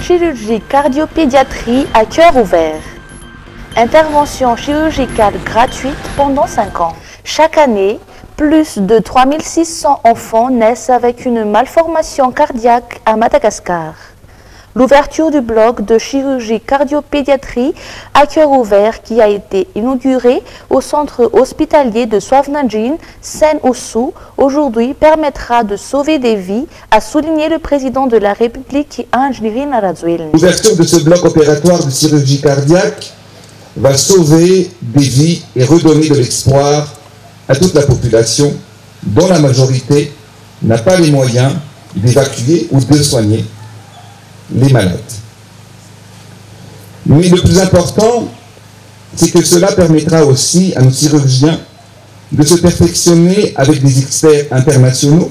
chirurgie cardiopédiatrie à cœur ouvert. Intervention chirurgicale gratuite pendant 5 ans. Chaque année, plus de 3600 enfants naissent avec une malformation cardiaque à Madagascar. L'ouverture du bloc de chirurgie cardiopédiatrie à cœur ouvert qui a été inauguré au centre hospitalier de Swavanjin, Seine-Ossou, aujourd'hui permettra de sauver des vies, a souligné le président de la République, Andry Rajoelina. L'ouverture de ce bloc opératoire de chirurgie cardiaque va sauver des vies et redonner de l'espoir à toute la population dont la majorité n'a pas les moyens d'évacuer ou de soigner les malades. Mais le plus important, c'est que cela permettra aussi à nos chirurgiens de se perfectionner avec des experts internationaux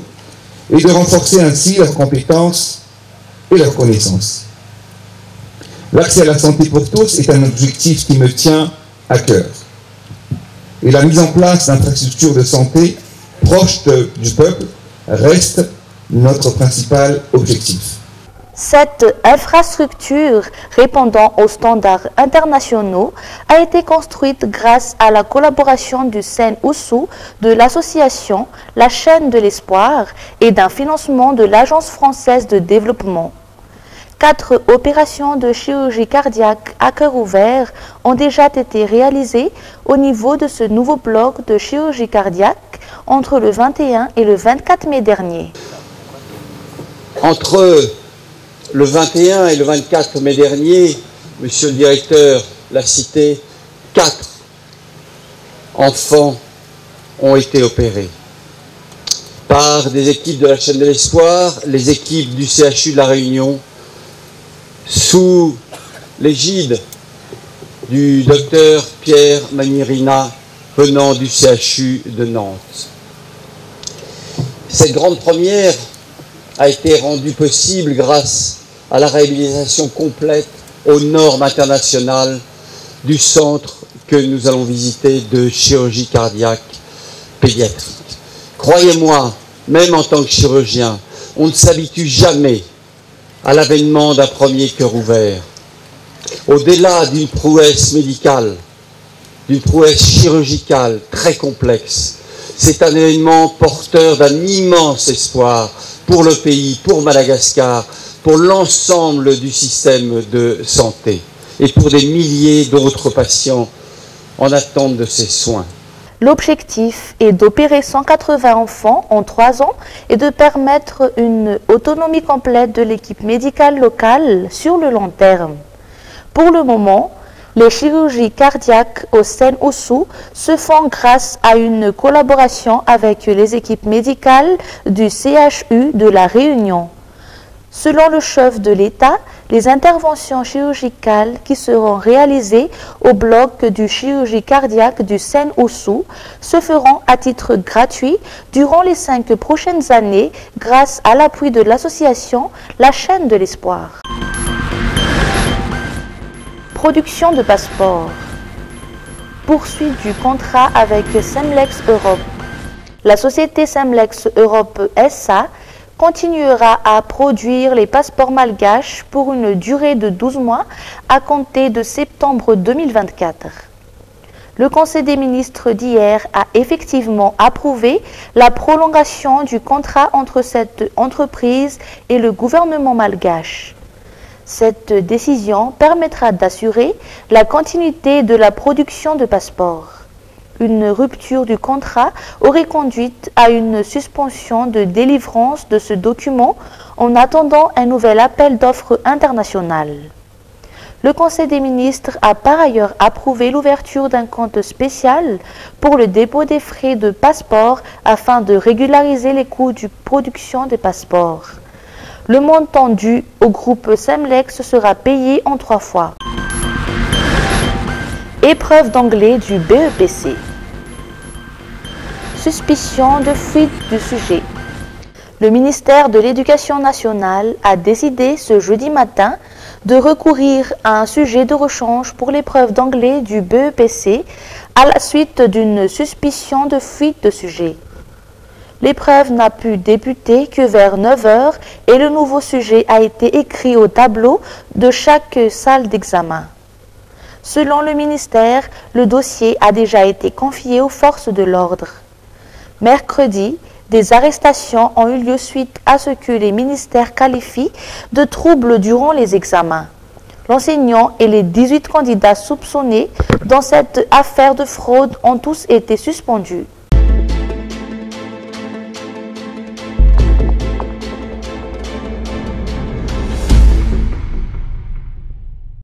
et de renforcer ainsi leurs compétences et leurs connaissances. L'accès à la santé pour tous est un objectif qui me tient à cœur. Et la mise en place d'infrastructures de santé proches du peuple reste notre principal objectif. Cette infrastructure répondant aux standards internationaux a été construite grâce à la collaboration du Seine-Ossou, de l'association La Chaîne de l'Espoir et d'un financement de l'Agence française de développement. 4 opérations de chirurgie cardiaque à cœur ouvert ont déjà été réalisées au niveau de ce nouveau bloc de chirurgie cardiaque entre le 21 et le 24 mai dernier. Entre le 21 et le 24 mai dernier, monsieur le directeur l'a cité, 4 enfants ont été opérés par des équipes de la Chaîne de l'Espoir, les équipes du CHU de La Réunion, sous l'égide du docteur Pierre Manirina venant du CHU de Nantes. Cette grande première a été rendue possible grâce à la réalisation complète aux normes internationales du centre que nous allons visiter de chirurgie cardiaque pédiatrique. Croyez-moi, même en tant que chirurgien, on ne s'habitue jamais à l'avènement d'un premier cœur ouvert. Au-delà d'une prouesse médicale, d'une prouesse chirurgicale très complexe, c'est un événement porteur d'un immense espoir pour le pays, pour Madagascar, pour l'ensemble du système de santé et pour des milliers d'autres patients en attente de ces soins. L'objectif est d'opérer 180 enfants en 3 ans et de permettre une autonomie complète de l'équipe médicale locale sur le long terme. Pour le moment, les chirurgies cardiaques au Seine-Ossou se font grâce à une collaboration avec les équipes médicales du CHU de La Réunion. Selon le chef de l'État, les interventions chirurgicales qui seront réalisées au bloc du chirurgie cardiaque du Seine-Ossou se feront à titre gratuit durant les 5 prochaines années grâce à l'appui de l'association La Chaîne de l'Espoir. Production de passeports. Poursuite du contrat avec Semlex Europe. La société Semlex Europe SA continuera à produire les passeports malgaches pour une durée de 12 mois à compter de septembre 2024. Le Conseil des ministres d'hier a effectivement approuvé la prolongation du contrat entre cette entreprise et le gouvernement malgache. Cette décision permettra d'assurer la continuité de la production de passeports. Une rupture du contrat aurait conduit à une suspension de délivrance de ce document en attendant un nouvel appel d'offres international. Le Conseil des ministres a par ailleurs approuvé l'ouverture d'un compte spécial pour le dépôt des frais de passeport afin de régulariser les coûts de production des passeports. Le montant dû au groupe Semlex sera payé en 3 fois. Épreuve d'anglais du BEPC. Suspicion de fuite du sujet. Le ministère de l'Éducation nationale a décidé ce jeudi matin de recourir à un sujet de rechange pour l'épreuve d'anglais du BEPC à la suite d'une suspicion de fuite de sujet. L'épreuve n'a pu débuter que vers 9 h et le nouveau sujet a été écrit au tableau de chaque salle d'examen. Selon le ministère, le dossier a déjà été confié aux forces de l'ordre. Mercredi, des arrestations ont eu lieu suite à ce que les ministères qualifient de troubles durant les examens. L'enseignant et les 18 candidats soupçonnés dans cette affaire de fraude ont tous été suspendus.